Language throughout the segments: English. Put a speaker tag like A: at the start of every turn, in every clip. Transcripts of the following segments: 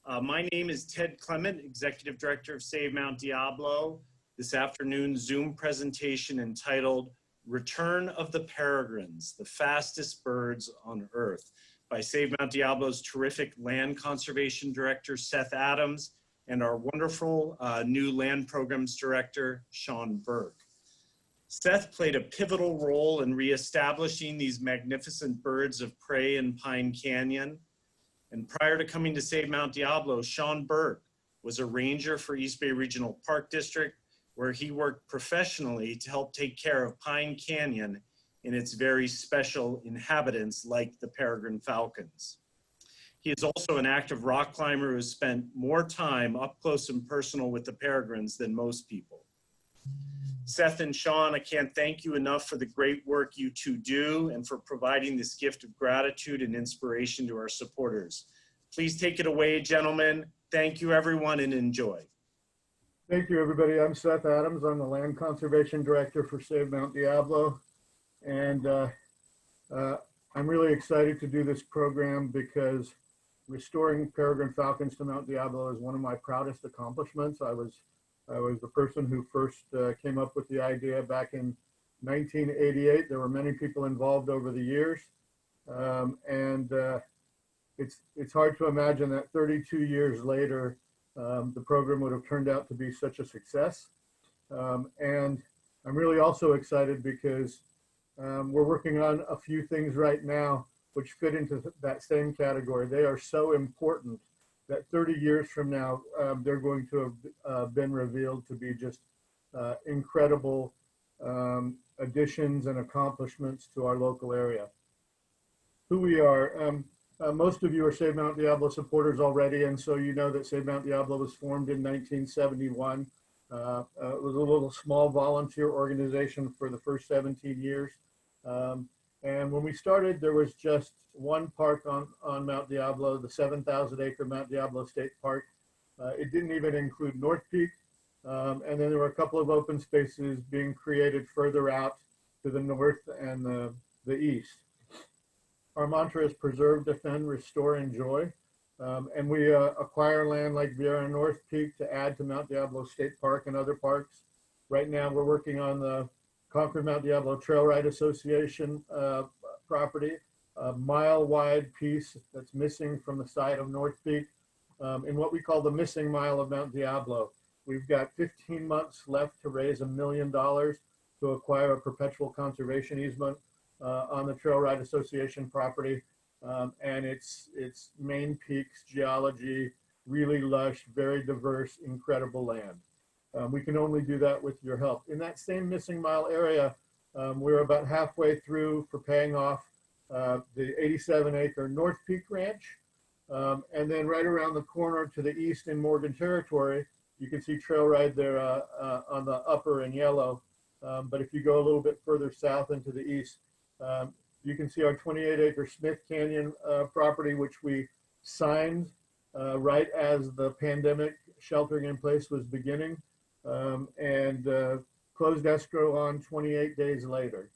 A: My name is Ted Clement, Executive Director of Save Mount Diablo. This afternoon's Zoom presentation entitled Return of the Peregrines, the Fastest Birds on Earth by Save Mount Diablo's terrific Land Conservation Director, Seth Adams, and our wonderful new Land Programs Director, Sean Burke. Seth played a pivotal role in reestablishing these magnificent birds of prey in Pine Canyon. And prior to coming to Save Mount Diablo, Sean Burke was a ranger for East Bay Regional Park District, where he worked professionally to help take care of Pine Canyon and its very special inhabitants like the peregrine falcons. He is also an active rock climber who has spent more time up close and personal with the peregrines than most people. Seth and Sean, I can't thank you enough for the great work you two do and for providing this gift of gratitude and inspiration to our supporters. Please take it away, gentlemen. Thank you, everyone, and enjoy.
B: Thank you, everybody. I'm Seth Adams. I'm the Land Conservation Director for Save Mount Diablo. And I'm really excited to do this program because restoring peregrine falcons to Mount Diablo is one of my proudest accomplishments. I was the person who first came up with the idea back in 1988. There were many people involved over the years. It's hard to imagine that 32 years later, the program would have turned out to be such a success. And I'm really also excited because we're working on a few things right now which fit into that same category. They are so important that 30 years from now, they're going to have been revealed to be just incredible additions and accomplishments to our local area. Who we are, most of you are Save Mount Diablo supporters already, and so you know that Save Mount Diablo was formed in 1971. It was a little small volunteer organization for the first 17 years. And when we started, there was just one park on Mount Diablo, the 7,000-acre Mount Diablo State Park. It didn't even include North Peak. And then there were a couple of open spaces being created further out to the north and the east. Our mantra is preserve, defend, restore, enjoy. And we acquire land like Vieira North Peak to add to Mount Diablo State Park and other parks. Right now, we're working on the Concord Mount Diablo Trail Ride Association property, a mile-wide piece that's missing from the side of North Peak in what we call the missing mile of Mount Diablo. We've got 15 months left to raise $1 million to acquire a perpetual conservation easement on the Trail Ride Association property. And its main peaks, geology, really lush, very diverse, incredible land. We can only do that with your help. In that same missing mile area, we're about halfway through for paying off the 87-acre North Peak Ranch. And then right around the corner to the east in Morgan Territory, you can see Trail Ride there on the upper in yellow. But if you go a little bit further south into the east, you can see our 28-acre Smith Canyon property, which we signed right as the pandemic sheltering in place was beginning. And closed escrow on 28 days later.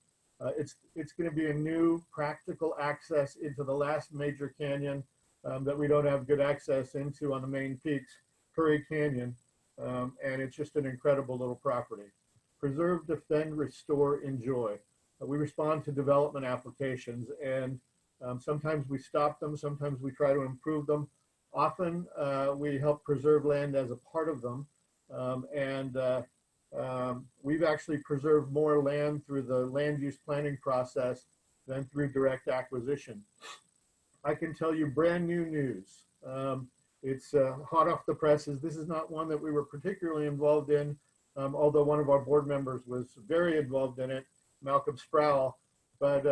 B: It's going to be a new practical access into the last major canyon that we don't have good access into on the main peaks, Curry Canyon, and it's just an incredible little property. Preserve, defend, restore, enjoy. We respond to development applications, and sometimes we stop them, sometimes we try to improve them. Often we help preserve land as a part of them. We've actually preserved more land through the land use planning process than through direct acquisition. I can tell you brand new news. It's hot off the presses. This is not one that we were particularly involved in, although one of our board members was very involved in it, Malcolm Sproul. But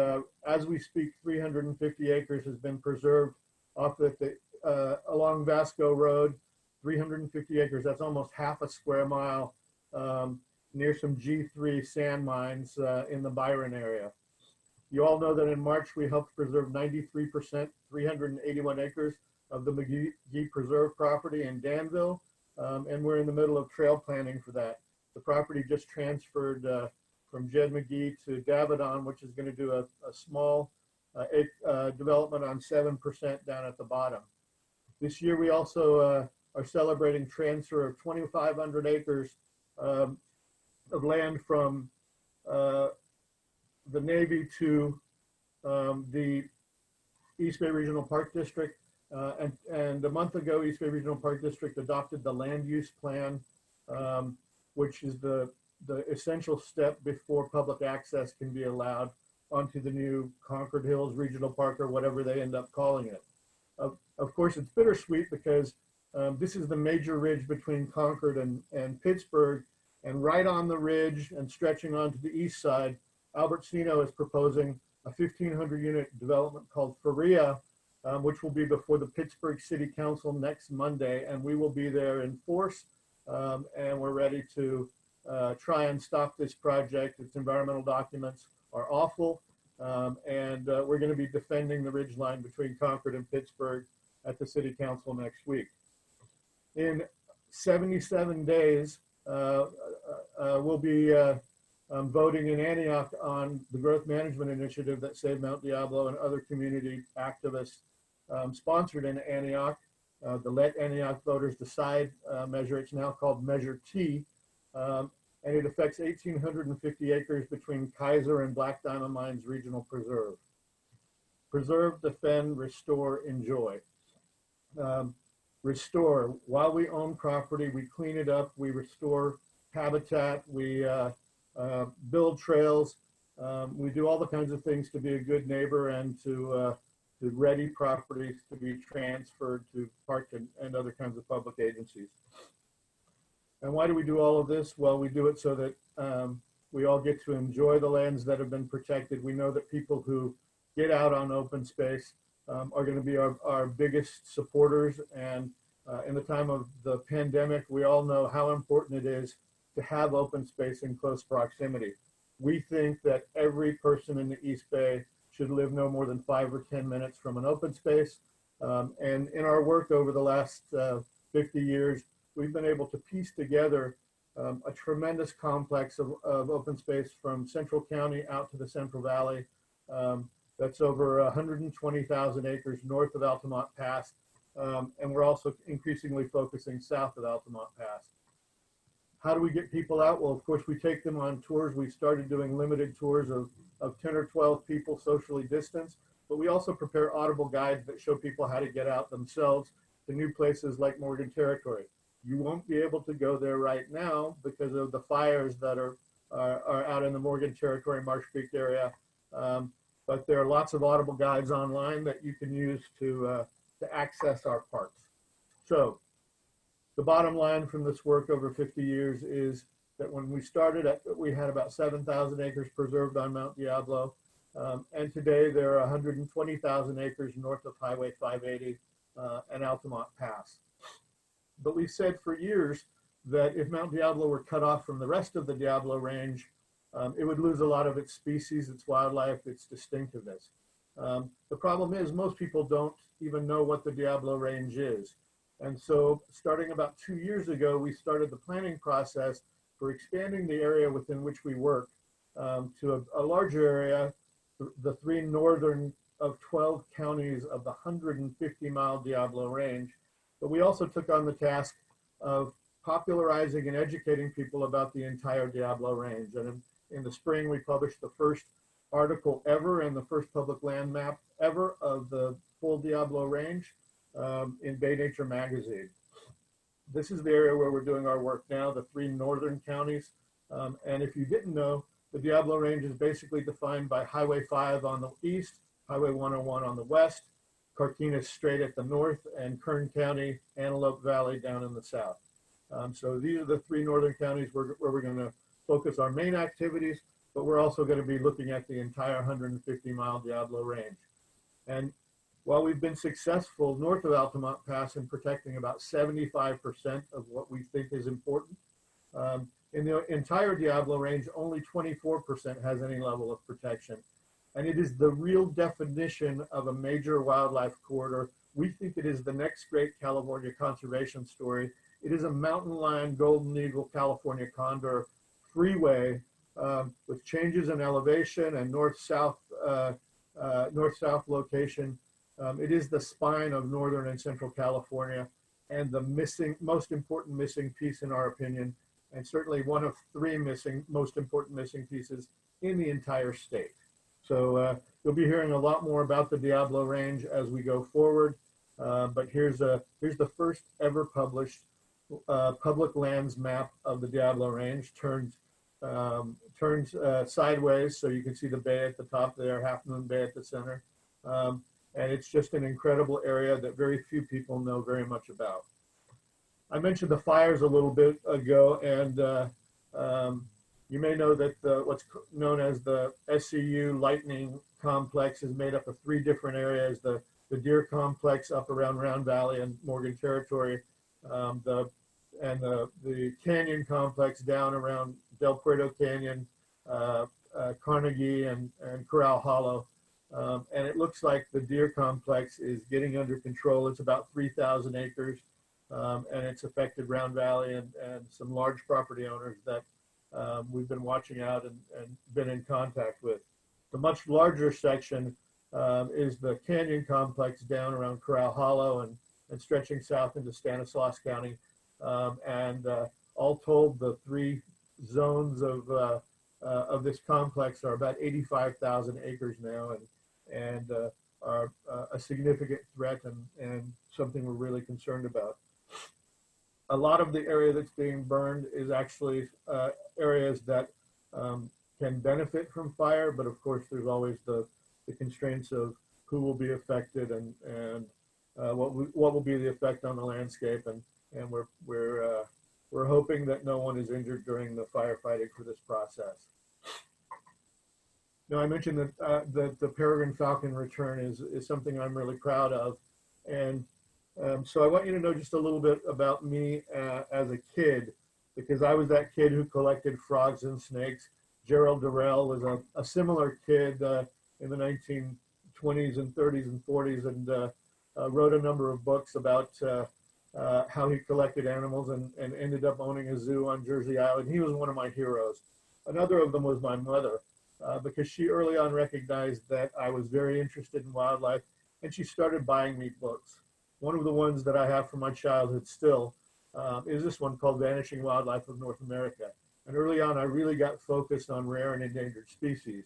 B: as we speak, 350 acres has been preserved off at the, along Vasco Road. 350 acres, that's almost half a square mile, near some G3 sand mines in the Byron area. You all know that in March we helped preserve 93%, 381 acres of the McGee Preserve property in Danville, and we're in the middle of trail planning for that. The property just transferred from Jed McGee to Davidon, which is going to do a small development on 7% down at the bottom. This year, we also are celebrating transfer of 2,500 acres of land from the Navy to the East Bay Regional Park District. And a month ago, East Bay Regional Park District adopted the land use plan, which is the essential step before public access can be allowed onto the new Concord Hills Regional Park, or whatever they end up calling it. Of course, it's bittersweet because this is the major ridge between Concord and Pittsburgh, and right on the ridge and stretching onto the east side, Albertino is proposing a 1,500 unit development called Faria, which will be before the Pittsburgh City Council next Monday, and we will be there in force, and we're ready to try and stop this project. Its environmental documents are awful, and we're going to be defending the ridge line between Concord and Pittsburgh at the City Council next week. In 77 days, we'll be voting in Antioch on the growth management initiative that Save Mount Diablo and other community activists sponsored in Antioch. The Let Antioch Voters Decide measure, it's now called Measure T, and it affects 1,850 acres between Kaiser and Black Diamond Mines Regional Preserve. Preserve, defend, restore, enjoy. Restore, while we own property, we clean it up, we restore habitat, we build trails, we do all the kinds of things to be a good neighbor and to ready properties to be transferred to park and other kinds of public agencies. And why do we do all of this? Well, we do it so that we all get to enjoy the lands that have been protected. We know that people who get out on open space are going to be our biggest supporters. And in the time of the pandemic, we all know how important it is to have open space in close proximity. We think that every person in the East Bay should live no more than 5 or 10 minutes from an open space. And in our work over the last 50 years, we've been able to piece together a tremendous complex of open space from Central County out to the Central Valley. That's over 120,000 acres north of Altamont Pass. And we're also increasingly focusing south of Altamont Pass. How do we get people out? Well, of course, we take them on tours. We started doing limited tours of 10 or 12 people socially distanced, but we also prepare audible guides that show people how to get out themselves to new places like Morgan Territory. You won't be able to go there right now because of the fires that are out in the Morgan Territory, Marsh Creek area. But there are lots of audible guides online that you can use to access our parks. So the bottom line from this work over 50 years is that when we started, we had about 7,000 acres preserved on Mount Diablo. And today there are 120,000 acres north of Highway 580 and Altamont Pass. But we said for years that if Mount Diablo were cut off from the rest of the Diablo Range, it would lose a lot of its species, its wildlife, its distinctiveness. The problem is most people don't even know what the Diablo Range is. And so starting about 2 years ago, we started the planning process for expanding the area within which we work to a larger area, the 3 northern of 12 counties of the 150-mile Diablo Range. But we also took on the task of popularizing and educating people about the entire Diablo Range. And in the spring, we published the first article ever and the first public land map ever of the full Diablo Range in Bay Nature magazine. This is the area where we're doing our work now, the 3 northern counties. And if you didn't know, the Diablo Range is basically defined by Highway 5 on the east, Highway 101 on the west, Carquinez Strait at the north, and Kern County, Antelope Valley down in the south. So these are the 3 northern counties where we're going to focus our main activities, but we're also going to be looking at the entire 150-mile Diablo Range. And while we've been successful north of Altamont Pass in protecting about 75% of what we think is important, in the entire Diablo Range, only 24% has any level of protection. And it is the real definition of a major wildlife corridor. We think it is the next great California conservation story. It is a mountain lion, golden eagle, California condor freeway with changes in elevation and north-south location It is the spine of Northern and Central California, and the most important missing piece in our opinion, and certainly one of three most important missing pieces in the entire state. So you'll be hearing a lot more about the Diablo Range as we go forward. But here's the first ever published public lands map of the Diablo Range, turned sideways, so you can see the bay at the top there, Half Moon Bay at the center. And it's just an incredible area that very few people know very much about. I mentioned the fires a little bit ago, and you may know that what's known as the SCU Lightning Complex is made up of three different areas: the Deer Complex up around Round Valley and Morgan Territory, the Canyon Complex down around Del Puerto Canyon, Carnegie, and Corral Hollow. And it looks like the Deer Complex is getting under control. It's about 3,000 acres, and it's affected Round Valley and some large property owners that we've been watching out and been in contact with. The much larger section is the Canyon Complex down around Corral Hollow and stretching south into Stanislaus County. All told, the three zones of this complex are about 85,000 acres now, and are a significant threat and something we're really concerned about. A lot of the area that's being burned is actually areas that can benefit from fire, but of course there's always the constraints of who will be affected and what will be the effect on the landscape, and we're hoping that no one is injured during the firefighting for this process. Now, I mentioned that the peregrine falcon return is something I'm really proud of, and so I want you to know just a little bit about me as a kid, because I was that kid who collected frogs and snakes. Gerald Durrell was a similar kid in the 1920s and 30s and 40s, and wrote a number of books about how he collected animals and ended up owning a zoo on Jersey Island. He was one of my heroes. Another of them was my mother, because she early on recognized that I was very interested in wildlife, and she started buying me books. One of the ones that I have from my childhood still is this one called Vanishing Wildlife of North America. And early on, I really got focused on rare and endangered species.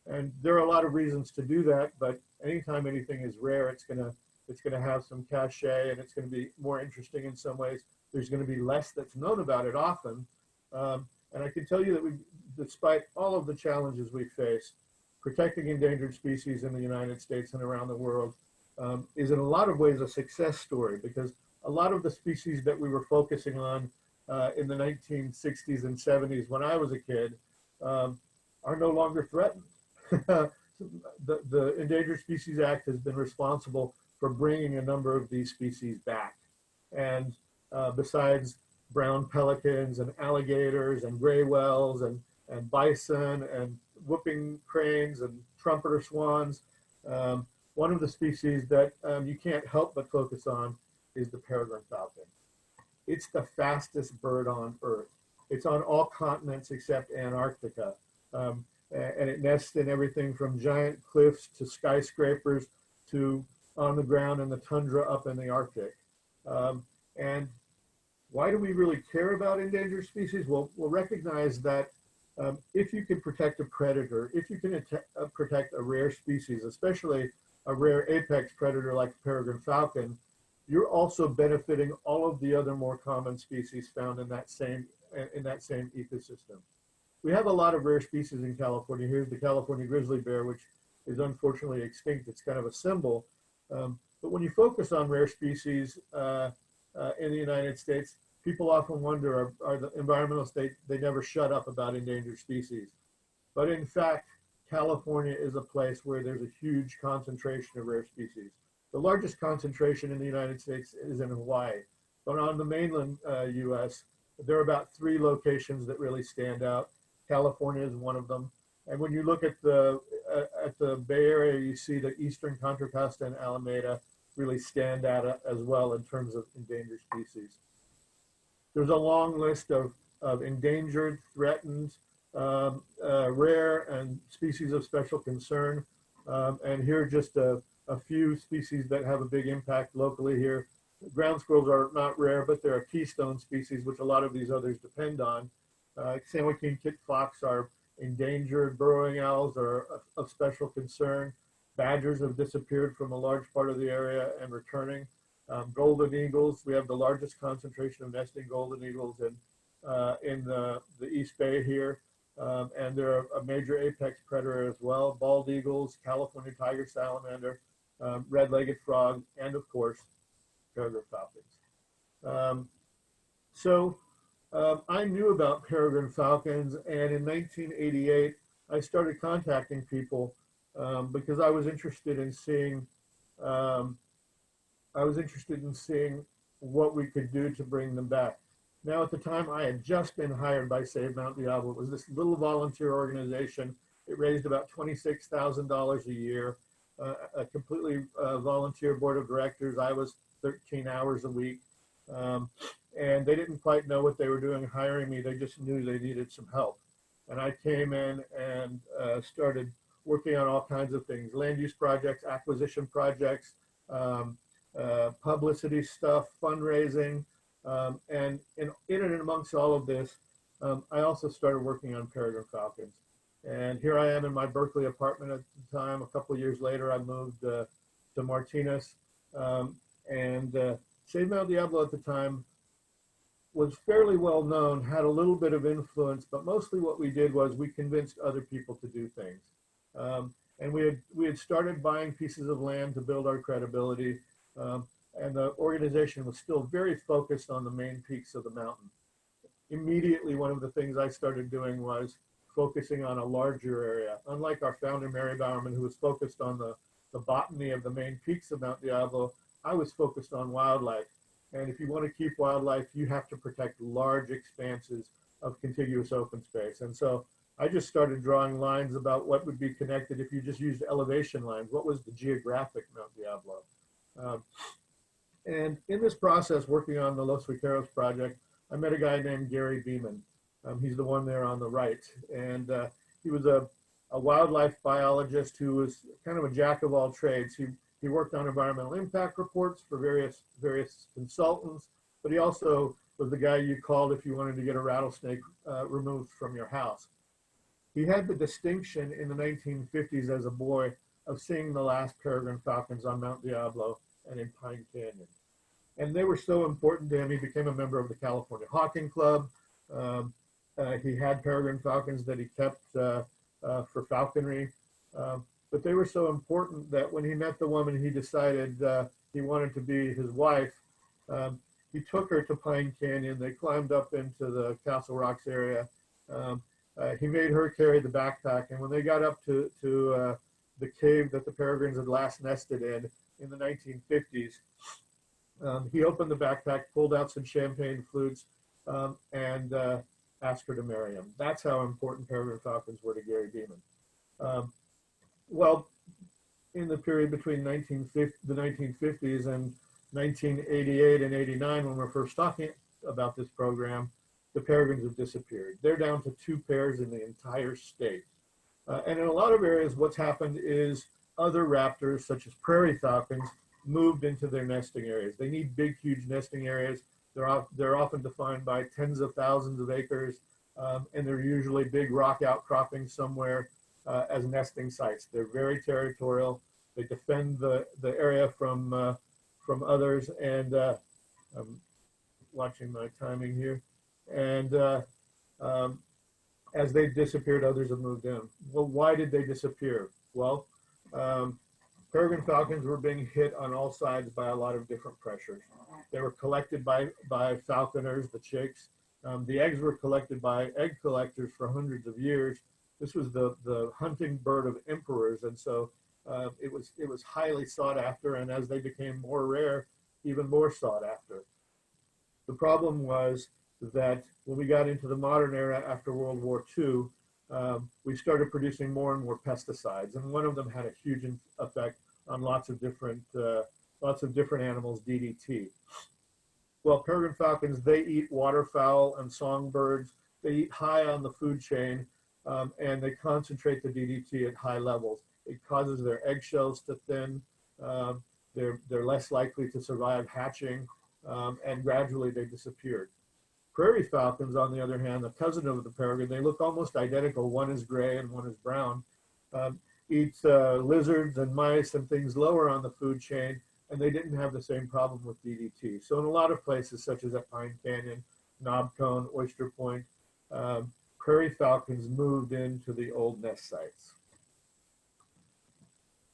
B: And there are a lot of reasons to do that, but anytime anything is rare, it's gonna have some cachet, and it's gonna be more interesting in some ways. There's gonna be less that's known about it often. And I can tell you that despite all of the challenges we face, protecting endangered species in the United States and around the world is in a lot of ways a success story, because a lot of the species that we were focusing on in the 1960s and 70s when I was a kid are no longer threatened. The Endangered Species Act has been responsible for bringing a number of these species back. And besides brown pelicans and alligators and gray whales and bison and whooping cranes and trumpeter swans, one of the species that you can't help but focus on is the peregrine falcon. It's the fastest bird on Earth. It's on all continents except Antarctica. And it nests in everything from giant cliffs to skyscrapers to on the ground in the tundra up in the Arctic. And why do we really care about endangered species? Well, we'll recognize that if you can protect a predator, if you can protect a rare species, especially a rare apex predator like the peregrine falcon, you're also benefiting all of the other more common species found in that same ecosystem. We have a lot of rare species in California. Here's the California grizzly bear, which is unfortunately extinct. It's kind of a symbol. But when you focus on rare species in the United States, people often wonder, are the environmentalists, they never shut up about endangered species. But in fact, California is a place where there's a huge concentration of rare species. The largest concentration in the United States is in Hawaii. But on the mainland US, there are about 3 locations that really stand out. California is one of them. And when you look at the Bay Area, you see that Eastern Contra Costa and Alameda really stand out as well in terms of endangered species. There's a long list of endangered, threatened, rare, and species of special concern. And here are just a a few species that have a big impact locally here. Ground squirrels are not rare, but they're a keystone species, which a lot of these others depend on. San Joaquin kit fox are endangered. Burrowing owls are of special concern. Badgers have disappeared from a large part of the area and returning. Golden eagles, we have the largest concentration of nesting golden eagles in the East Bay here. And they're a major apex predator as well. Bald eagles, California tiger salamander, red-legged frog, and of course, peregrine falcons. I knew about peregrine falcons, and in 1988, I started contacting people because I was interested in seeing what we could do to bring them back. Now, at the time, I had just been hired by Save Mount Diablo. It was this little volunteer organization. It raised about $26,000 a year, a completely volunteer board of directors. I was 13 hours a week. And they didn't quite know what they were doing hiring me. They just knew they needed some help. And I came in and started working on all kinds of things: land use projects, acquisition projects, publicity stuff, fundraising. And in and amongst all of this, I also started working on peregrine falcons. And here I am in my Berkeley apartment at the time. A couple of years later, I moved to Martinez. Save Mount Diablo at the time was fairly well known, had a little bit of influence, but mostly what we did was we convinced other people to do things. And we had started buying pieces of land to build our credibility. And the organization was still very focused on the main peaks of the mountain. Immediately, one of the things I started doing was focusing on a larger area. Unlike our founder, Mary Bowerman, who was focused on the botany of the main peaks of Mount Diablo, I was focused on wildlife. And if you want to keep wildlife, you have to protect large expanses of contiguous open space. And so I just started drawing lines about what would be connected if you just used elevation lines. What was the geographic Mount Diablo? And in this process, working on the Los Vaqueros project, I met a guy named Gary Beeman. He's the one there on the right. And he was a wildlife biologist who was kind of a jack of all trades. He worked on environmental impact reports for various consultants, but he also was the guy you called if you wanted to get a rattlesnake removed from your house. He had the distinction in the 1950s as a boy of seeing the last peregrine falcons on Mount Diablo and in Pine Canyon. And they were so important to him, he became a member of the California Hawking Club. He had peregrine falcons that he kept for falconry. But they were so important that when he met the woman he decided he wanted to be his wife, he took her to Pine Canyon. They climbed up into the Castle Rocks area. He made her carry the backpack. And when they got up to the cave that the peregrines had last nested in the 1950s, he opened the backpack, pulled out some champagne flutes, and asked her to marry him. That's how important peregrine falcons were to Gary Beeman. Well, in the period between the 1950s and 1988 and 89, when we're first talking about this program, the peregrines have disappeared. They're down to 2 pairs in the entire state. And in a lot of areas, what's happened is other raptors, such as prairie falcons, moved into their nesting areas. They need big, huge nesting areas. They're often defined by tens of thousands of acres, and they're usually big rock outcroppings somewhere as nesting sites. They're very territorial. They defend the area from others. And I'm watching my timing here. And as they've disappeared, others have moved in. Well, why did they disappear? Well, peregrine falcons were being hit on all sides by a lot of different pressures. They were collected by falconers, the chicks. The eggs were collected by egg collectors for hundreds of years. This was the hunting bird of emperors, and so it was highly sought after, and as they became more rare, even more sought after. The problem was that when we got into the modern era after World War II, we started producing more and more pesticides, and one of them had a huge effect on lots of different animals, DDT. Well, peregrine falcons, they eat waterfowl and songbirds. They eat high on the food chain, and they concentrate the DDT at high levels. It causes their eggshells to thin. They're less likely to survive hatching, and gradually they disappeared. Prairie falcons, on the other hand, the cousin of the peregrine, they look almost identical. One is gray and one is brown. Eats lizards and mice and things lower on the food chain, and they didn't have the same problem with DDT. So in a lot of places, such as at Pine Canyon, Knob Cone, Oyster Point, prairie falcons moved into the old nest sites.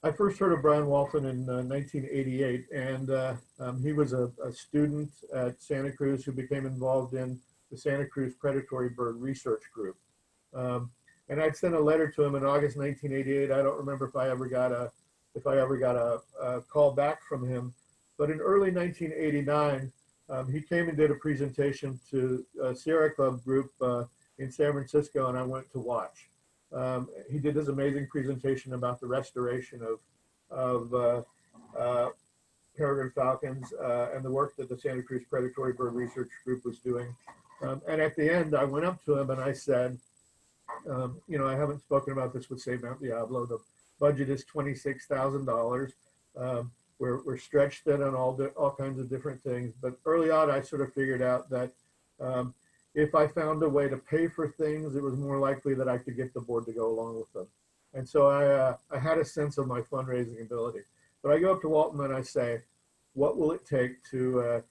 B: I first heard of Brian Walton in 1988, and he was a student at Santa Cruz who became involved in the Santa Cruz Predatory Bird Research Group. And I'd sent a letter to him in August 1988. I don't remember if I ever got a call back from him, but in early 1989, he came and did a presentation to a Sierra Club group in San Francisco, and I went to watch. He did this amazing presentation about the restoration of peregrine falcons and the work that the Santa Cruz Predatory Bird Research Group was doing. And at the end, I went up to him and I said, you know, I haven't spoken about this with Save Mount Diablo. The budget is $26,000. We're stretched thin on all kinds of different things. But early on, I sort of figured out that if I found a way to pay for things, it was more likely that I could get the board to go along with them. And so I had a sense of my fundraising ability. But I go up to Walton and I say, what will it take to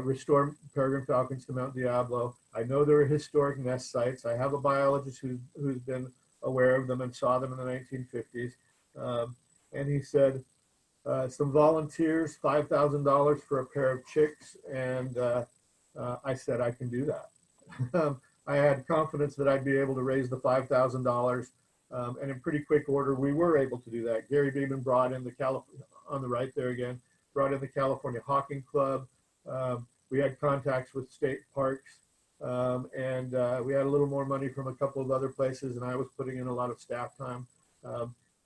B: restore peregrine falcons to Mount Diablo? I know there are historic nest sites. I have a biologist who's been aware of them and saw them in the 1950s. And he said, some volunteers, $5,000 for a pair of chicks. And I said, I can do that. I had confidence that I'd be able to raise the $5,000. And in pretty quick order, we were able to do that. Gary Beeman brought in on the right there again, brought in the California Hawking Club. We had contacts with state parks, and we had a little more money from a couple of other places, and I was putting in a lot of staff time.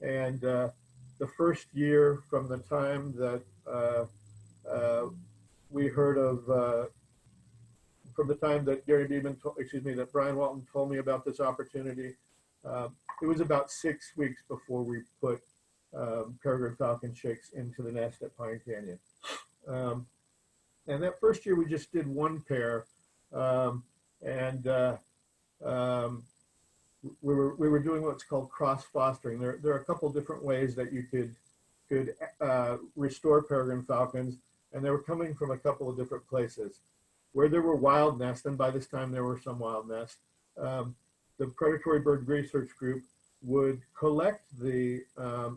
B: And the first year from the time that we heard of, from the time that Gary Beeman, that Brian Walton told me about this opportunity, it was about 6 weeks before we put peregrine falcon chicks into the nest at Pine Canyon. And that first year we just did one pair, and we were doing what's called cross fostering. There are a couple different ways that you could restore peregrine falcons, and they were coming from a couple of different places. Where there were wild nests, and by this time there were some wild nests, the Predatory Bird Research Group would collect the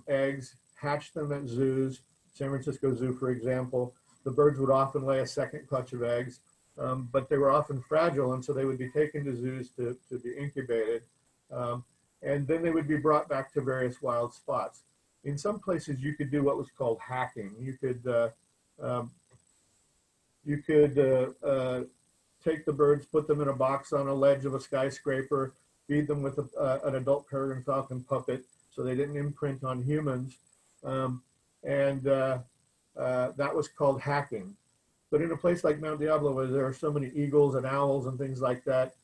B: eggs, hatch them at zoos, San Francisco Zoo, for example. The birds would often lay a second clutch of eggs, but they were often fragile, and so they would be taken to zoos to be incubated. And then they would be brought back to various wild spots. In some places, you could do what was called hacking. You could take the birds, put them in a box on a ledge of a skyscraper, feed them with an adult peregrine falcon puppet so they didn't imprint on humans. That was called hacking. But in a place like Mount Diablo, where there are so many eagles and owls and things like that,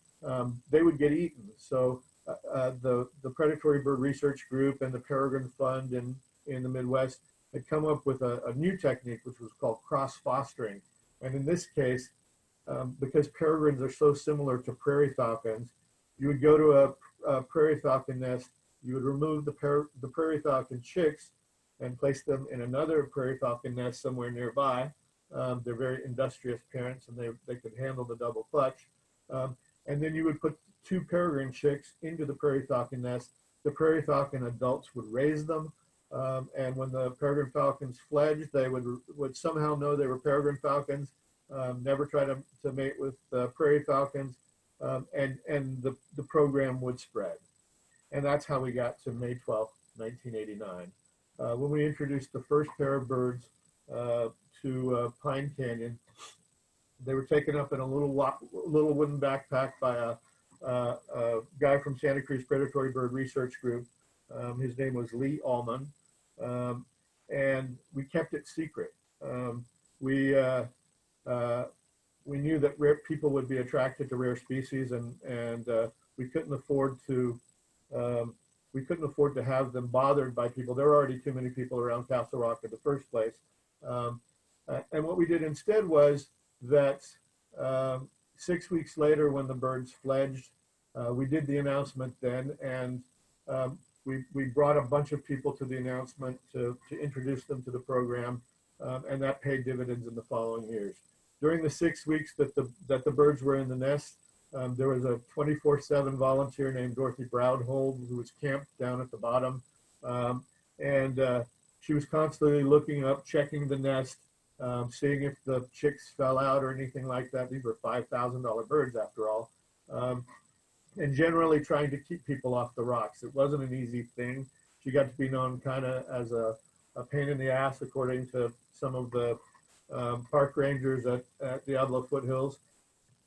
B: they would get eaten. So the Predatory Bird Research Group and the Peregrine Fund in the Midwest had come up with a new technique, which was called cross-fostering. And in this case, because peregrines are so similar to prairie falcons, you would go to a prairie falcon nest, you would remove the prairie falcon chicks and place them in another prairie falcon nest somewhere nearby. They're very industrious parents, and they could handle the double clutch. And then you would put 2 peregrine chicks into the prairie falcon nest. The prairie falcon adults would raise them. And when the peregrine falcons fledged, they would somehow know they were peregrine falcons, never try to mate with prairie falcons, and the program would spread. And that's how we got to May 12th, 1989. When we introduced the first pair of birds to Pine Canyon, they were taken up in a little wooden backpack by a guy from Santa Cruz Predatory Bird Research Group. His name was Lee Allman, and we kept it secret. We knew that rare people would be attracted to rare species, and we couldn't afford to we couldn't afford to have them bothered by people. There were already too many people around Castle Rock in the first place. And what we did instead was that 6 weeks later, when the birds fledged, we did the announcement then, and we brought a bunch of people to the announcement to introduce them to the program, and that paid dividends in the following years. During the 6 weeks that the birds were in the nest, there was a 24/7 volunteer named Dorothy Brownhold who was camped down at the bottom, and she was constantly looking up, checking the nest, seeing if the chicks fell out or anything like that. These were $5,000 birds after all. And generally trying to keep people off the rocks. It wasn't an easy thing. She got to be known kind of as a pain in the ass, according to some of the park rangers at Diablo Foothills.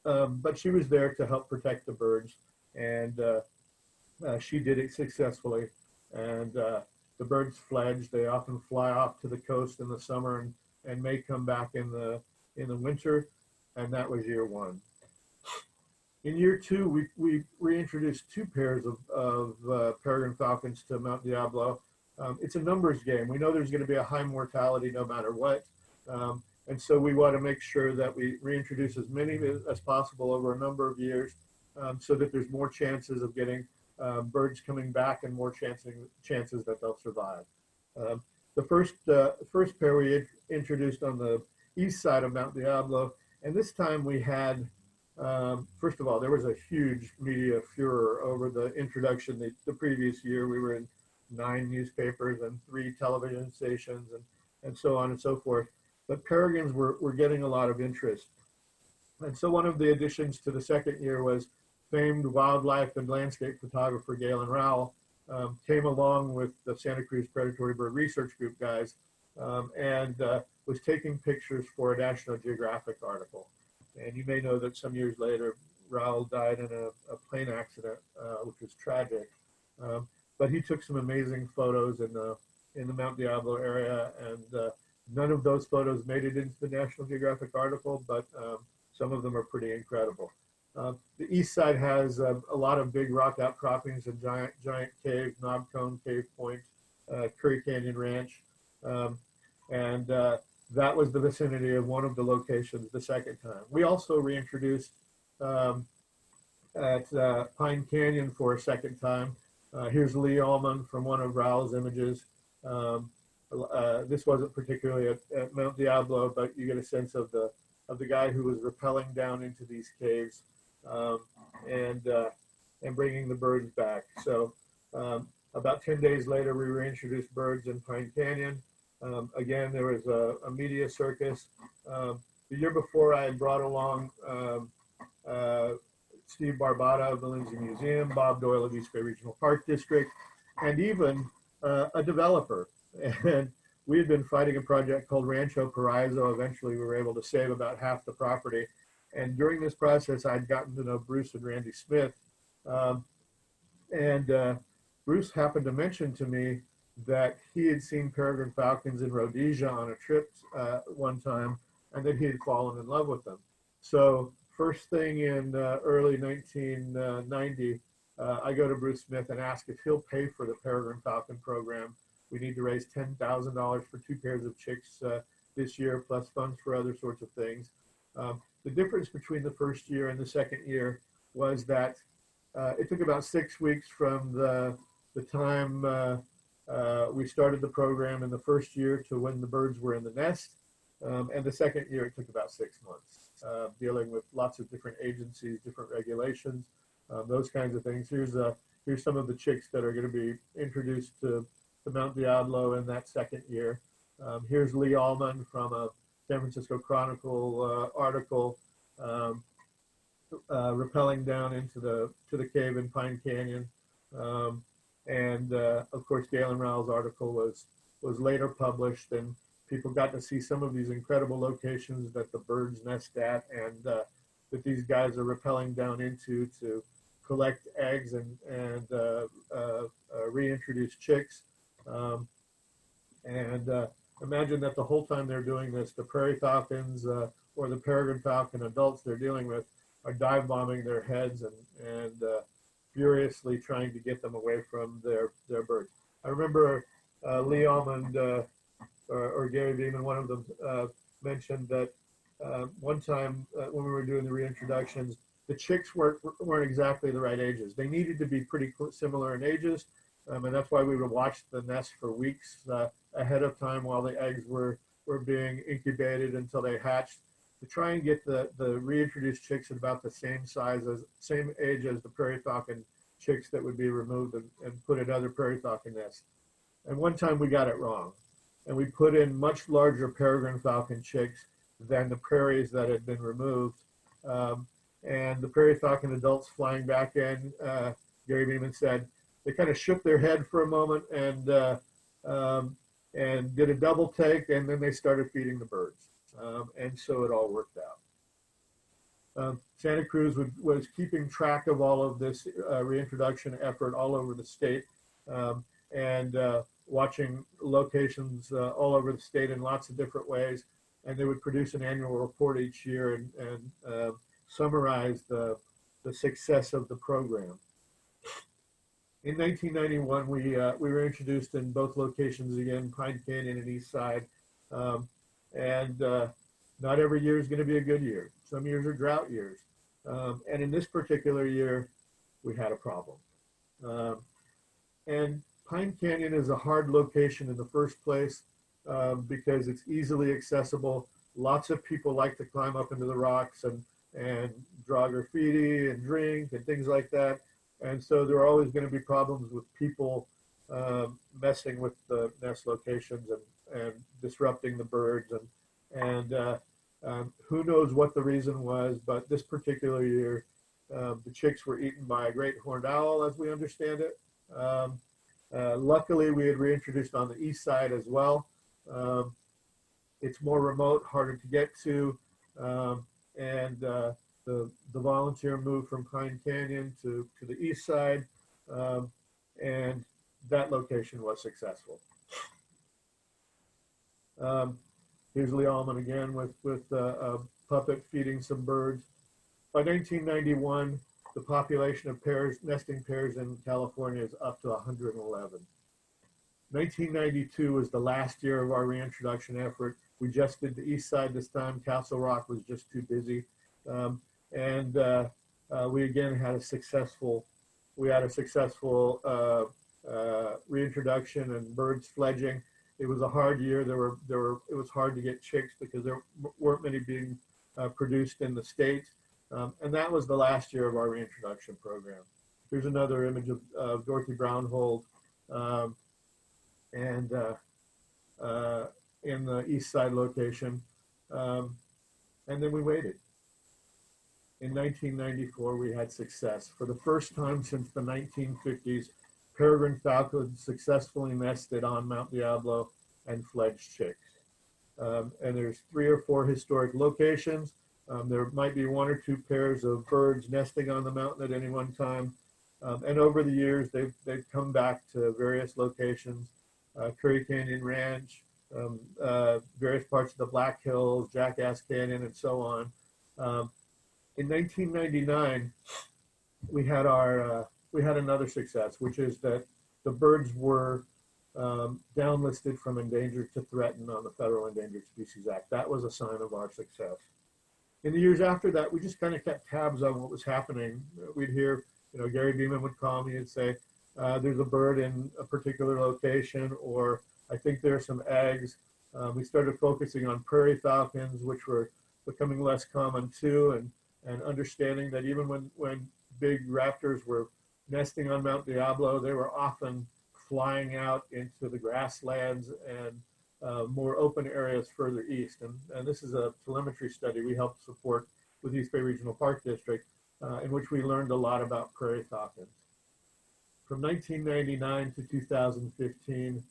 B: But she was there to help protect the birds, and she did it successfully. And the birds fledged. They often fly off to the coast in the summer and may come back in the winter, and that was year one. In year two, we reintroduced 2 pairs of peregrine falcons to Mount Diablo. It's a numbers game. We know there's going to be a high mortality no matter what. And so we want to make sure that we reintroduce as many as possible over a number of years, so that there's more chances of getting birds coming back and more chances that they'll survive. The first pair we introduced on the east side of Mount Diablo, and this time we had, first of all, there was a huge media furor over the introduction. The previous year, we were in 9 newspapers and 3 television stations and so on and so forth. But peregrines were getting a lot of interest. And so one of the additions to the second year was famed wildlife and landscape photographer Galen Rowell came along with the Santa Cruz Predatory Bird Research Group guys and was taking pictures for a National Geographic article. And you may know that some years later, Rowell died in a plane accident, which was tragic. But he took some amazing photos in the Mount Diablo area, and none of those photos made it into the National Geographic article, but some of them are pretty incredible. The east side has a lot of big rock outcroppings and giant caves, Knob Cone, Cave Point, Curry Canyon Ranch, and that was the vicinity of one of the locations the second time. We also reintroduced at Pine Canyon for a second time. Here's Lee Allman from one of Rowell's images. This wasn't particularly at Mount Diablo, but you get a sense of the guy who was rappelling down into these caves and bringing the birds back. So about 10 days later, we reintroduced birds in Pine Canyon. Again, there was a media circus. The year before, I had brought along Steve Barbata of the Lindsay Museum, Bob Doyle of East Bay Regional Park District, and even a developer. And we had been fighting a project called Rancho Paraiso. Eventually, we were able to save about half the property. And during this process, I'd gotten to know Bruce and Randy Smith. Bruce happened to mention to me that he had seen peregrine falcons in Rhodesia on a trip one time, and that he had fallen in love with them. So first thing in early 1990, I go to Bruce Smith and ask if he'll pay for the peregrine falcon program. We need to raise $10,000 for 2 pairs of chicks this year, plus funds for other sorts of things. The difference between the first year and the second year was that it took about 6 weeks from the time we started the program in the first year to when the birds were in the nest. And the second year, it took about 6 months, dealing with lots of different agencies, different regulations, those kinds of things. Here's some of the chicks that are going to be introduced to Mount Diablo in that second year. Here's Lee Allman from a San Francisco Chronicle article, rappelling down into the cave in Pine Canyon. And of course, Galen Rowell's article was later published, and people got to see some of these incredible locations that the birds nest at, and that these guys are rappelling down into to collect eggs and reintroduce chicks. Imagine that the whole time they're doing this, the prairie falcons or the peregrine falcon adults they're dealing with are dive bombing their heads and furiously trying to get them away from their birds. I remember Lee Almond or Gary Beeman, one of them, mentioned that one time when we were doing the reintroductions, the chicks weren't exactly the right ages. They needed to be pretty similar in ages, and that's why we would watch the nest for weeks ahead of time while the eggs were being incubated until they hatched, to try and get the reintroduced chicks at about the same age as the prairie falcon chicks that would be removed and put in other prairie falcon nests. And one time we got it wrong, and we put in much larger peregrine falcon chicks than the prairies that had been removed. And the prairie falcon adults flying back in, Gary Beeman said, they kind of shook their head for a moment and did a double take, and then they started feeding the birds. And so it all worked out. Santa Cruz was keeping track of all of this reintroduction effort all over the state, and watching locations all over the state in lots of different ways. And they would produce an annual report each year and summarize the success of the program. In 1991, we were introduced in both locations again, Pine Canyon and East Side. Not every year is going to be a good year. Some years are drought years. And in this particular year, we had a problem. And Pine Canyon is a hard location in the first place because it's easily accessible. Lots of people like to climb up into the rocks and draw graffiti and drink and things like that. And so there are always going to be problems with people messing with the nest locations and disrupting the birds. And who knows what the reason was, but this particular year, the chicks were eaten by a great horned owl, as we understand it. Luckily, we had reintroduced on the east side as well. It's more remote, harder to get to, and the volunteer moved from Pine Canyon to the east side, and that location was successful. Here's Lee Allman again with a puppet feeding some birds. By 1991, the population of nesting pairs in California is up to 111. 1992 was the last year of our reintroduction effort. We just did the east side this time. Castle Rock was just too busy. We again had a successful reintroduction and birds fledging. It was a hard year. It was hard to get chicks because there weren't many being produced in the state. And that was the last year of our reintroduction program. Here's another image of Dorothy Brownhold in the east side location. And then we waited. In 1994, we had success. For the first time since the 1950s, peregrine falcons successfully nested on Mount Diablo and fledged chicks. And there's 3 or 4 historic locations. There might be 1 or 2 pairs of birds nesting on the mountain at any one time. And over the years, they've come back to various locations, Curry Canyon Ranch, various parts of the Black Hills, Jackass Canyon, and so on. In 1999, we had another success, which is that the birds were downlisted from endangered to threatened on the Federal Endangered Species Act. That was a sign of our success. In the years after that, we just kind of kept tabs on what was happening. We'd hear, Gary Beeman would call me and say, there's a bird in a particular location, or I think there are some eggs. We started focusing on prairie falcons, which were becoming less common too, and understanding that even when big raptors were nesting on Mount Diablo, they were often flying out into the grasslands and more open areas further east. And this is a telemetry study we helped support with East Bay Regional Park District, in which we learned a lot about prairie falcons. From 1999 to 2015,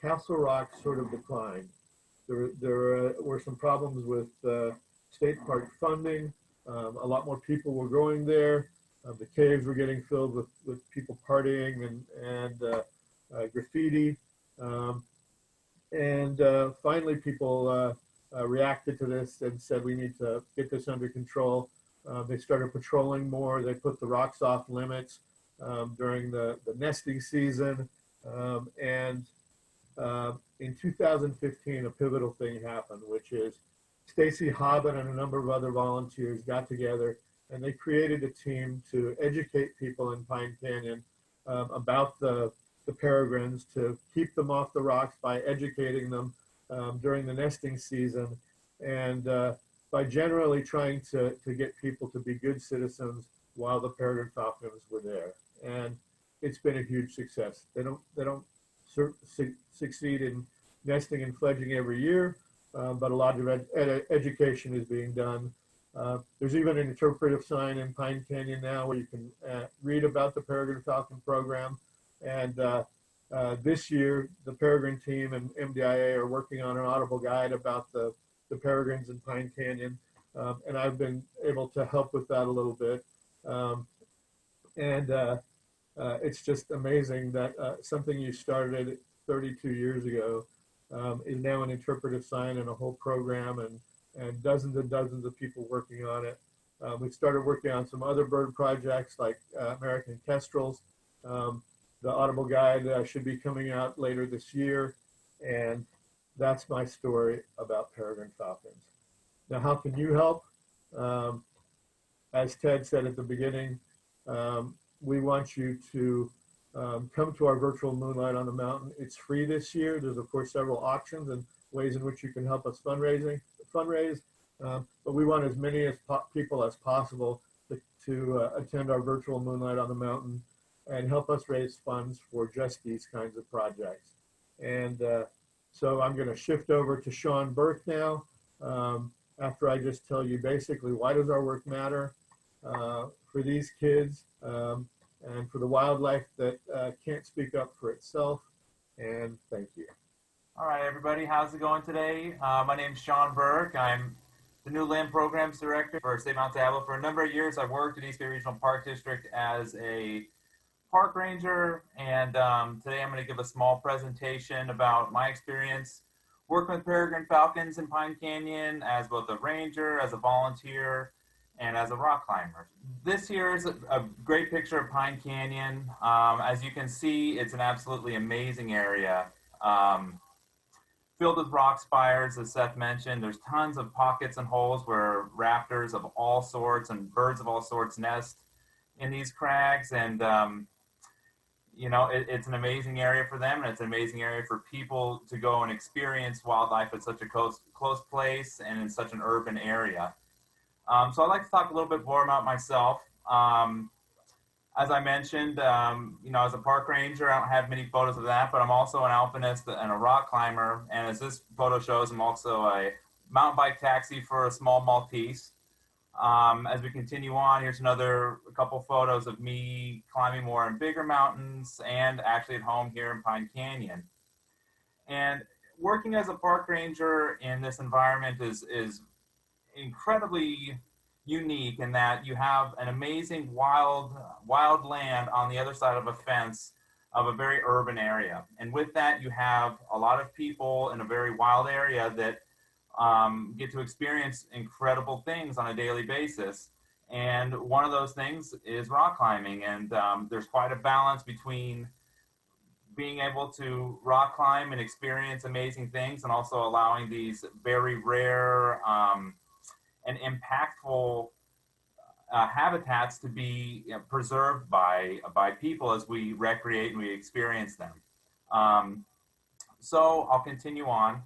B: Castle Rock sort of declined. There were some problems with state park funding. A lot more people were going there. The caves were getting filled with people partying and graffiti. Finally, people reacted to this and said, we need to get this under control. They started patrolling more. They put the rocks off limits. during the nesting season. And in 2015, a pivotal thing happened, which is Stacy Hobbin and a number of other volunteers got together and they created a team to educate people in Pine Canyon about the peregrines, to keep them off the rocks by educating them during the nesting season, and by generally trying to get people to be good citizens while the peregrine falcons were there. And it's been a huge success. They don't succeed in nesting and fledging every year, but a lot of education is being done. There's even an interpretive sign in Pine Canyon now where you can read about the Peregrine Falcon program. And this year, the Peregrine Team and MDIA are working on an audible guide about the peregrines in Pine Canyon. And I've been able to help with that a little bit. It's just amazing that something you started 32 years ago is now an interpretive sign and a whole program, and dozens and dozens of people working on it. We started working on some other bird projects like American kestrels. The audible guide should be coming out later this year, and that's my story about peregrine falcons. Now, how can you help? As Ted said at the beginning, we want you to come to our virtual Moonlight on the Mountain. It's free this year. There's, of course, several auctions and ways in which you can help us fundraise. But we want as many people as possible to attend our virtual Moonlight on the Mountain and help us raise funds for just these kinds of projects. And so I'm going to shift over to Sean Burke now, after I just tell you basically why does our work matter for these kids and for the wildlife that can't speak up for itself. And thank you.
C: All right, everybody, how's it going today? My name's Sean Burke. I'm the new Land Programs Director for State Mount Diablo. For a number of years, I've worked at East Bay Regional Park District as a park ranger, and today I'm going to give a small presentation about my experience working with peregrine falcons in Pine Canyon as both a ranger, as a volunteer, and as a rock climber. This here is a great picture of Pine Canyon. As you can see, it's an absolutely amazing area. Filled with rock spires, as Seth mentioned. There's tons of pockets and holes where raptors of all sorts and birds of all sorts nest in these crags. And, you know, it's an amazing area for them, and it's an amazing area for people to go and experience wildlife at such a close place and in such an urban area. So I'd like to talk a little bit more about myself. As I mentioned, you know, as a park ranger, I don't have many photos of that, but I'm also an alpinist and a rock climber. And as this photo shows, I'm also a mountain bike taxi for a small Maltese. As we continue on, here's a couple photos of me climbing more and bigger mountains and actually at home here in Pine Canyon. And working as a park ranger in this environment is incredibly unique in that you have an amazing wild land on the other side of a fence of a very urban area. And with that, you have a lot of people in a very wild area that get to experience incredible things on a daily basis. And one of those things is rock climbing. And there's quite a balance between being able to rock climb and experience amazing things and also allowing these very rare and impactful habitats to be preserved by people as we recreate and we experience them. So I'll continue on.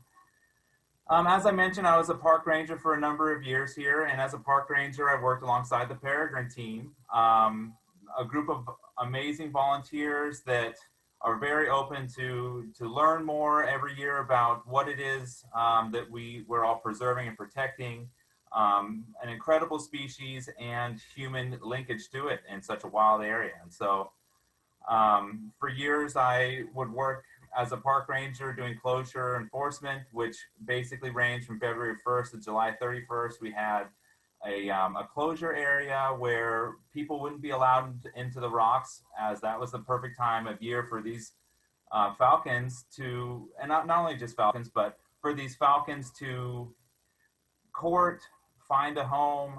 C: As I mentioned, I was a park ranger for a number of years here, and as a park ranger, I worked alongside the Peregrine Team, a group of amazing volunteers that are very open to learn more every year about what it is that we're all preserving and protecting. An incredible species and human linkage to it in such a wild area. And so for years I would work as a park ranger doing closure enforcement, which basically ranged from February 1st to July 31st. We had a closure area where people wouldn't be allowed into the rocks, as that was the perfect time of year for these falcons to, and not only just falcons, but for these falcons to court, find a home,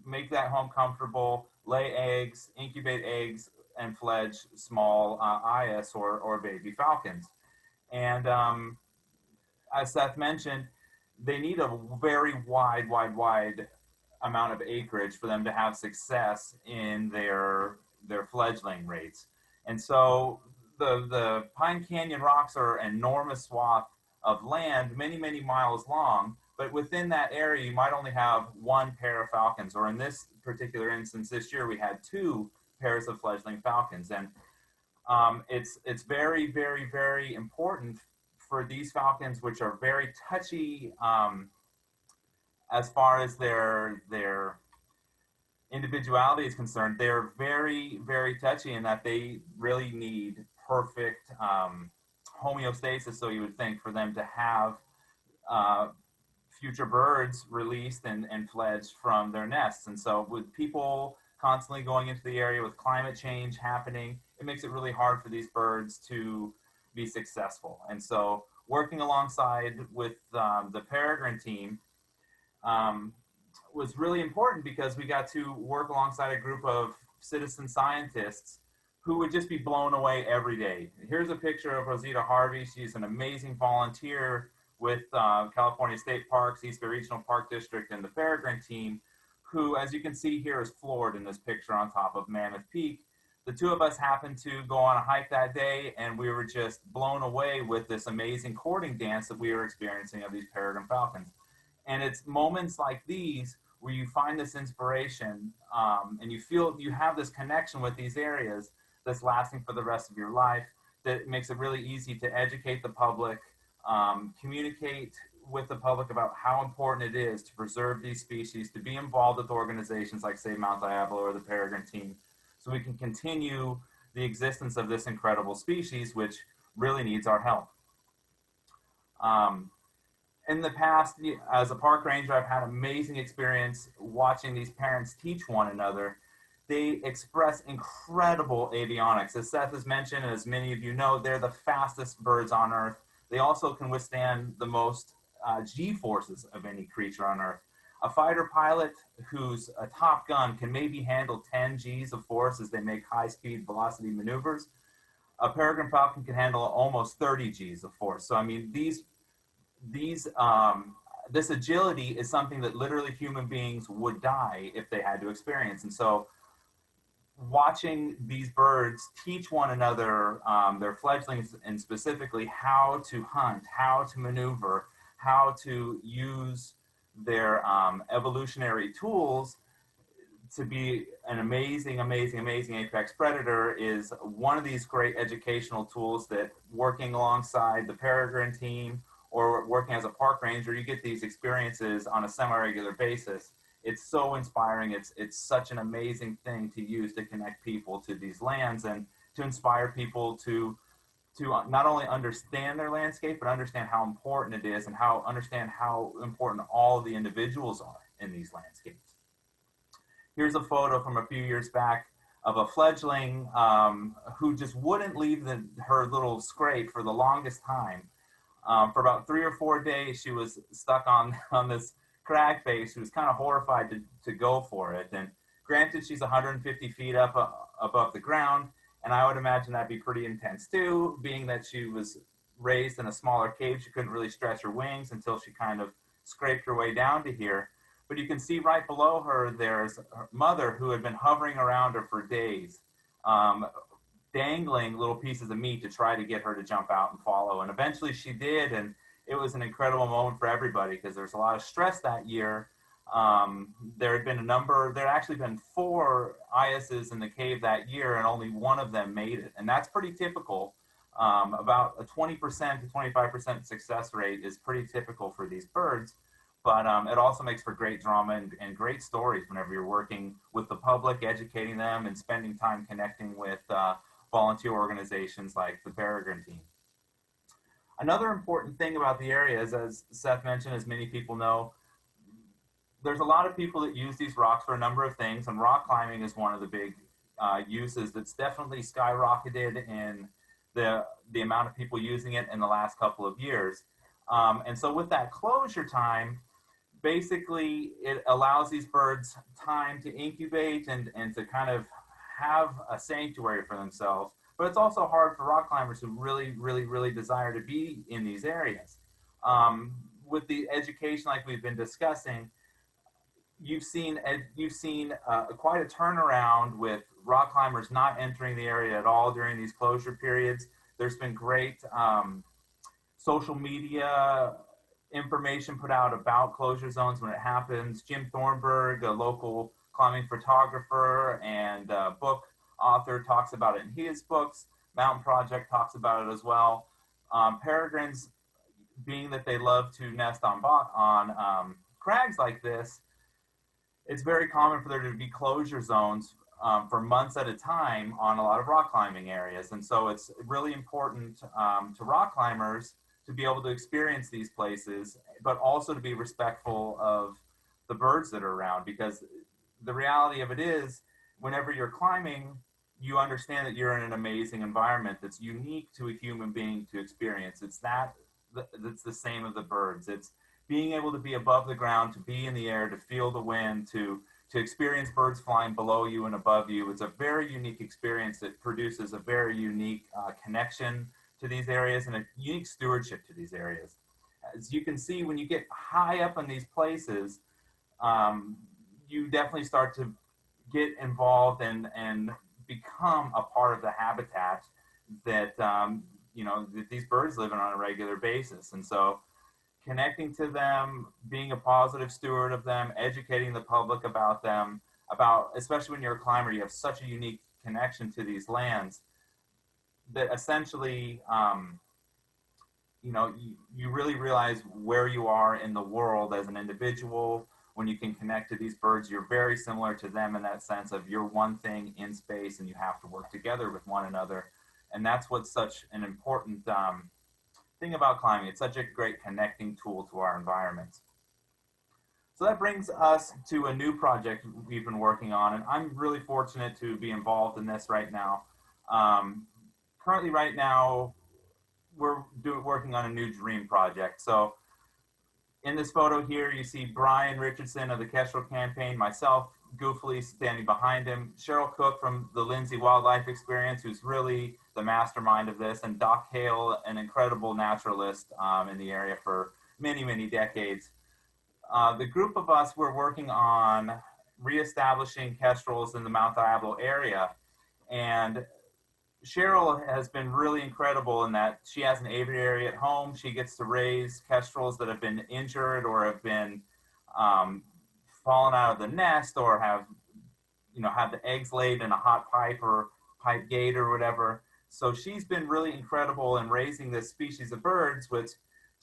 C: make that home comfortable, lay eggs, incubate eggs, and fledge small IS or baby falcons. And as Seth mentioned, they need a very wide amount of acreage for them to have success in their fledgling rates. And so the Pine Canyon rocks are an enormous swath of land, many miles long, but within that area, you might only have one pair of falcons, or in this particular instance this year, we had 2 pairs of fledgling falcons. And it's very important for these falcons, which are very touchy as far as their individuality is concerned. They're very touchy in that they really need perfect homeostasis, so you would think, for them to have future birds released and fledged from their nests. And so with people constantly going into the area, with climate change happening, it makes it really hard for these birds to be successful. And so working alongside with the Peregrine team was really important, because we got to work alongside a group of citizen scientists who would just be blown away every day. Here's a picture of Rosita Harvey. She's an amazing volunteer with California State Parks, East Bay Regional Park District, and the Peregrine team, who, as you can see here, is floored in this picture on top of Mammoth Peak. The 2 of us happened to go on a hike that day, and we were just blown away with this amazing courting dance that we were experiencing of these peregrine falcons. And it's moments like these where you find this inspiration, and you feel you have this connection with these areas that's lasting for the rest of your life, that makes it really easy to educate the public, communicate with the public about how important it is to preserve these species, to be involved with organizations like, say, Mount Diablo or the Peregrine Team, so we can continue the existence of this incredible species, which really needs our help. In the past, as a park ranger, I've had amazing experience watching these parents teach one another. They express incredible avionics. As Seth has mentioned, and as many of you know, they're the fastest birds on Earth. They also can withstand the most G-forces of any creature on Earth. A fighter pilot who's a Top Gun can maybe handle 10 Gs of force as they make high-speed velocity maneuvers. A peregrine falcon can handle almost 30 Gs of force. So, I mean, this agility is something that literally human beings would die if they had to experience. And so watching these birds teach one another, their fledglings, and specifically how to hunt, how to maneuver, how to use their evolutionary tools to be an amazing apex predator is one of these great educational tools that, working alongside the Peregrine team or working as a park ranger, you get these experiences on a semi-regular basis. It's so inspiring. It's such an amazing thing to use to connect people to these lands and to inspire people to not only understand their landscape, but understand how important it is and understand how important all of the individuals are in these landscapes. Here's a photo from a few years back of a fledgling who just wouldn't leave her little scrape for the longest time. For about 3 or 4 days, she was stuck on this crag face. She was kind of horrified to go for it. And granted, she's 150 feet up above the ground, and I would imagine that'd be pretty intense too, being that she was raised in a smaller cave. She couldn't really stretch her wings until she kind of scraped her way down to here. But you can see right below her, there's her mother, who had been hovering around her for days, dangling little pieces of meat to try to get her to jump out and follow. And eventually she did, and it was an incredible moment for everybody, because there's a lot of stress that year. There had actually been 4 ISs in the cave that year, and only one of them made it. And that's pretty typical. About a 20% to 25% success rate is pretty typical for these birds. But it also makes for great drama and great stories whenever you're working with the public, educating them, and spending time connecting with volunteer organizations like the Peregrine Team. Another important thing about the area is, as Seth mentioned, as many people know, there's a lot of people that use these rocks for a number of things, and rock climbing is one of the big uses that's definitely skyrocketed in the amount of people using it in the last couple of years. And so with that closure time, basically it allows these birds time to incubate and to kind of have a sanctuary for themselves, but it's also hard for rock climbers who really desire to be in these areas. With the education like we've been discussing, you've seen quite a turnaround with rock climbers not entering the area at all during these closure periods. There's been great social media information put out about closure zones when it happens. Jim Thornburg, a local climbing photographer and book author, talks about it in his books. Mountain Project talks about it as well. Peregrines, being that they love to nest on crags like this, it's very common for there to be closure zones for months at a time on a lot of rock climbing areas. And so it's really important to rock climbers to be able to experience these places, but also to be respectful of the birds that are around, because the reality of it is, whenever you're climbing, you understand that you're in an amazing environment that's unique to a human being to experience. It's the same as the birds. It's being able to be above the ground, to be in the air, to feel the wind, to experience birds flying below you and above you. It's a very unique experience that produces a very unique connection to these areas and a unique stewardship to these areas. As you can see, when you get high up in these places, you definitely start to get involved and become a part of the habitat that that these birds live in on a regular basis. And so connecting to them, being a positive steward of them, educating the public about them, especially when you're a climber, you have such a unique connection to these lands that essentially, you really realize where you are in the world as an individual. When you can connect to these birds, you're very similar to them in that sense of you're one thing in space and you have to work together with one another. And that's what's such an important thing about climbing. It's such a great connecting tool to our environment. So that brings us to a new project we've been working on, and I'm really fortunate to be involved in this right now. Currently right now, we're working on a new dream project. So in this photo here, you see Brian Richardson of the Kestrel campaign, myself goofily standing behind him, Cheryl Cook from the Lindsay Wildlife Experience, who's really the mastermind of this, and Doc Hale, an incredible naturalist in the area for many decades. The group of us were working on reestablishing kestrels in the Mount Diablo area, and Cheryl has been really incredible in that she has an aviary at home. She gets to raise kestrels that have been injured or have been fallen out of the nest, or have the eggs laid in a hot pipe or pipe gate or whatever. So she's been really incredible in raising this species of birds, which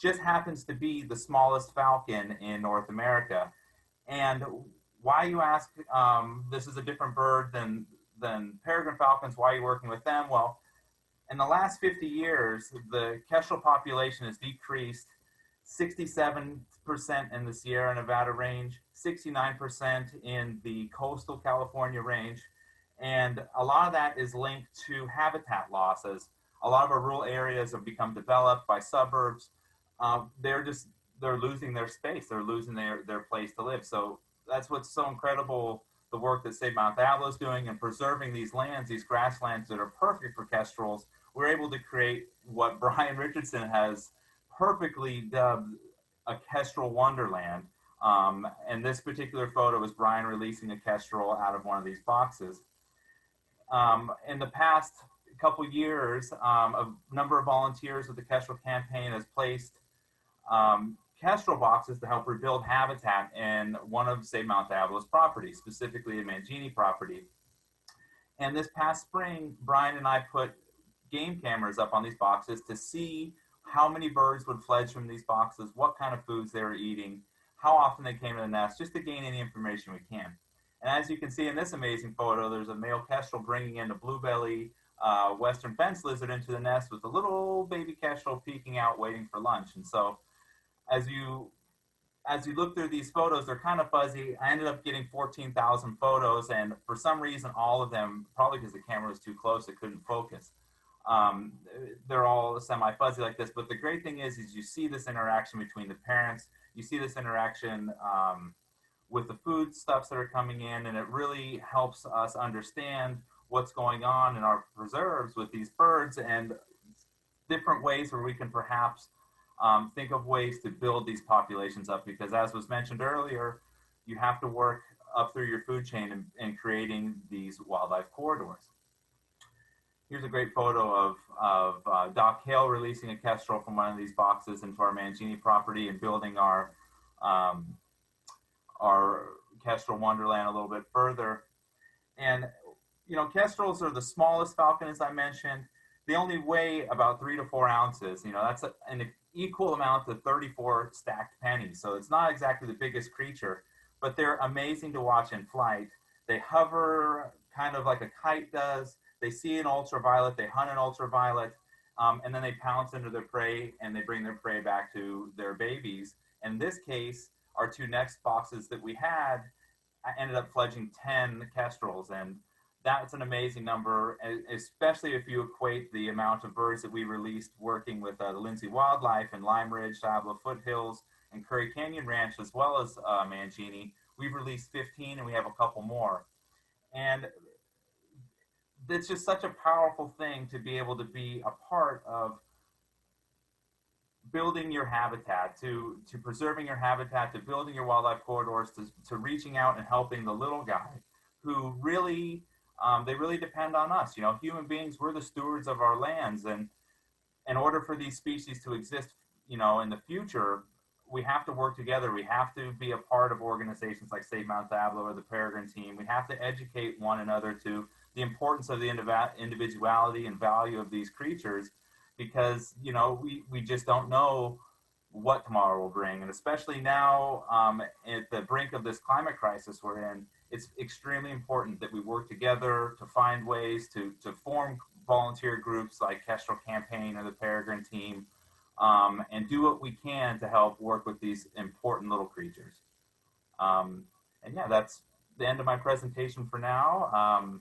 C: just happens to be the smallest falcon in North America. And why, you ask, this is a different bird than peregrine falcons. Why are you working with them? Well, in the last 50 years, the kestrel population has decreased 67% in the Sierra Nevada range, 69% in the coastal California range. And a lot of that is linked to habitat losses. A lot of our rural areas have become developed by suburbs. They're losing their space. They're losing their place to live. So that's what's so incredible, the work that Save Mount Diablo is doing in preserving these lands, these grasslands that are perfect for kestrels. We're able to create what Brian Richardson has perfectly dubbed a kestrel wonderland. And this particular photo is Brian releasing a kestrel out of one of these boxes. In the past couple years, a number of volunteers with the Kestrel campaign has placed kestrel boxes to help rebuild habitat in one of Save Mount Diablo's properties, specifically the Mangini property. And this past spring, Brian and I put game cameras up on these boxes to see how many birds would fledge from these boxes, what kind of foods they were eating, how often they came to the nest, just to gain any information we can. And as you can see in this amazing photo, there's a male kestrel bringing in a bluebelly western fence lizard into the nest with a little baby kestrel peeking out waiting for lunch. And so as you look through these photos, they're kind of fuzzy. I ended up getting 14,000 photos, and for some reason, all of them, probably because the camera was too close, it couldn't focus. They're all semi-fuzzy like this, but the great thing is you see this interaction between the parents, you see this interaction with the foodstuffs that are coming in, and it really helps us understand what's going on in our preserves with these birds and different ways where we can perhaps think of ways to build these populations up, because as was mentioned earlier, you have to work up through your food chain in creating these wildlife corridors. Here's a great photo of Doc Hale releasing a kestrel from one of these boxes into our Mangini property and building our kestrel wonderland a little bit further. And you know, kestrels are the smallest falcon, as I mentioned. They only weigh about 3 to 4 ounces. You know, that's an equal amount to 34 stacked pennies. So it's not exactly the biggest creature, but they're amazing to watch in flight. They hover kind of like a kite does. They see an ultraviolet, they hunt an ultraviolet, and then they pounce into their prey and they bring their prey back to their babies. In this case, our 2 next boxes that we had, I ended up fledging 10 kestrels, and that's an amazing number, especially if you equate the amount of birds that we released working with the Lindsay Wildlife and Lime Ridge, Diablo Foothills, and Curry Canyon Ranch, as well as Mangini. We've released 15 and we have a couple more. And it's just such a powerful thing to be able to be a part of building your habitat, to preserving your habitat, to building your wildlife corridors, to reaching out and helping the little guy who really, they really depend on us. You know, human beings, we're the stewards of our lands. And in order for these species to exist, you know, in the future, we have to work together. We have to be a part of organizations like Save Mount Diablo or the Peregrine Team. We have to educate one another to the importance of the individuality and value of these creatures, because, you know, we just don't know what tomorrow will bring. And especially now at the brink of this climate crisis we're in, it's extremely important that we work together to find ways to form volunteer groups like Kestrel Campaign or the Peregrine Team, and do what we can to help work with these important little creatures. And yeah, that's the end of my presentation for now.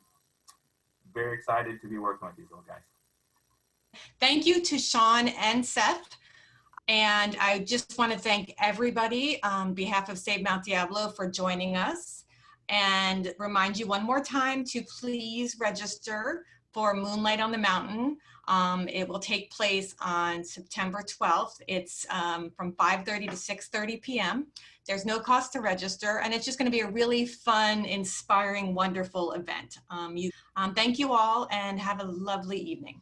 C: Very excited to be working with these little guys.
D: Thank you to Sean and Seth. And I just want to thank everybody on behalf of Save Mount Diablo for joining us, and remind you one more time to please register for Moonlight on the Mountain. It will take place on September 12th. It's from 5:30 to 6:30 p.m. There's no cost to register, and it's just going to be a really fun, inspiring, wonderful event. Thank you all, and have a lovely evening.